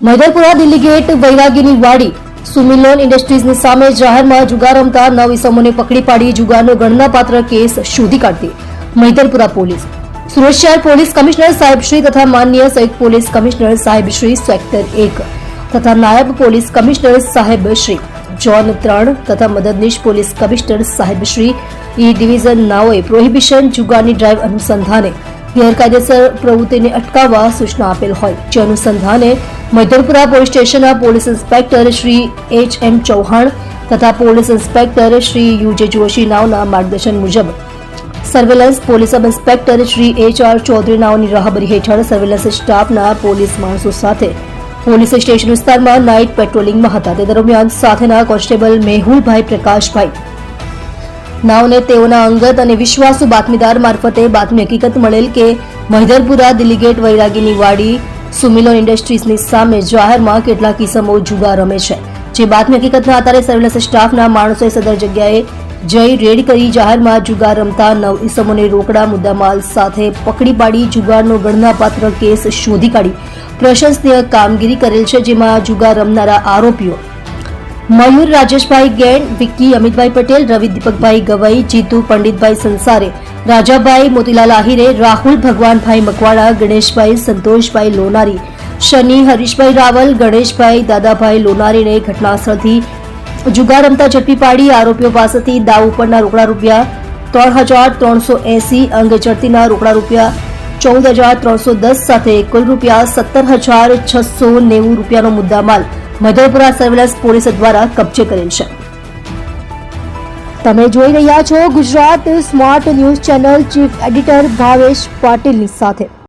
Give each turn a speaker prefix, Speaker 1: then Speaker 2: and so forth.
Speaker 1: Maidarpura Delhi gate વૈરાગીની વાડી સુમિલોન ઇન્ડસ્ટ્રીઝની સામે જાહેરમાં જુગાર રમતા 9 ઇસમોને પકડી પાડી જુગારનો ગણનાપાત્ર કેસ શોધી કાઢતી મૈદરપુરા પોલીસ. સુરત શહેર પોલીસ કમિશનર સાહેબશ્રી તથા માનનીય સંયુક્ત પોલીસ કમિશનર સાહેબશ્રી સેક્ટર 1 તથા નાયબ પોલીસ કમિશનર સાહેબશ્રી ઝોન 3 તથા મદદનીશ પોલીસ કમિશનર સાહેબશ્રી ઈ ડિવિઝન નાઓએ પ્રોહિબિશન જુગારની ડ્રાઈવ અનુસંધાને ગેરકાયદેસર પ્રવૃત્તિને અટકાવવા સૂચના આપેલ હોય જે અનુસંધાને મૈદરપુરા પોલીસ સ્ટેશનના police inspector Shri H.M. Chauhan તથા police inspector Shri U.J. Joshi નાઓના માર્ગદર્શન મુજબ surveillance police sub inspector Shri H.R. Chaudhary નાઓની રાહબરી હેઠળ સર્વેલન્સ સ્ટાફના પોલીસ માણસો સાથે પોલીસ સ્ટેશન વિસ્તારમાં નાઇટ પેટ્રોલિંગમાં હતા. તે દરમિયાન સાથેના કોન્સ્ટેબલ મેહુલભાઈ પ્રકાશભાઈ નાઓને તેઓના અંગત અને વિશ્વાસુ બાતમીદાર મારફતે બાતમી હકીકત મળેલ કે મૈદરપુરા દિલ્હી ગેટ વૈરાગીની વાડી સુમિલોન ઇન્ડસ્ટ્રીઝની સામે જાહેરમાં કેટલાક ઇસમો જુગાર રમે છે. જે બાતમી હકીકતના આધારે સર્વેલન્સ સ્ટાફના માણસોએ સદર જગ્યાએ જઈ રેડ કરી જાહેરમાં જુગાર રમતા 9 ઇસમોને રોકડા મુદ્દામાલ સાથે પકડી પાડી જુગારનો ગણનાપાત્ર કેસ શોધી કાઢી પ્રશંસનીય કામગીરી કરેલ છે. જેમાં જુગાર રમનારા આરોપીઓ મયુર રાજેશભાઈ ગેણ, વિક્કી અમિતભાઈ પટેલ, રવિ દીપકભાઈ ગવઈ, જીતુ પંડિતભાઈ સંસારે, રાજાભાઈ મોતીલાલ આહિરે, રાહુલ ભગવાનભાઈ મકવાડા, ગણેશભાઈ સંતોષભાઈ લોનારી, શનિ હરીશભાઈ રાવલ, ગણેશભાઈ દાદાભાઈ લોનારીને ઘટનાસ્થળથી જુગાર રમતા ઝડપી પાડી આરોપીઓ પાસેથી દાવ ઉપરના રોકડા રૂપિયા 3,380, અંગ ચડતીના રોકડા રૂપિયા 14,310 સાથે કુલ રૂપિયા 17,690 રૂપિયાનો મુદ્દામાલ મૈદરપુરા સર્વેલન્સ પોલીસ દ્વારા કબજે કરેલ છે. તમે જોઈ રહ્યા છો Gujarat smart news channel. Chief editor Bhavesh પાટીલની સાથે.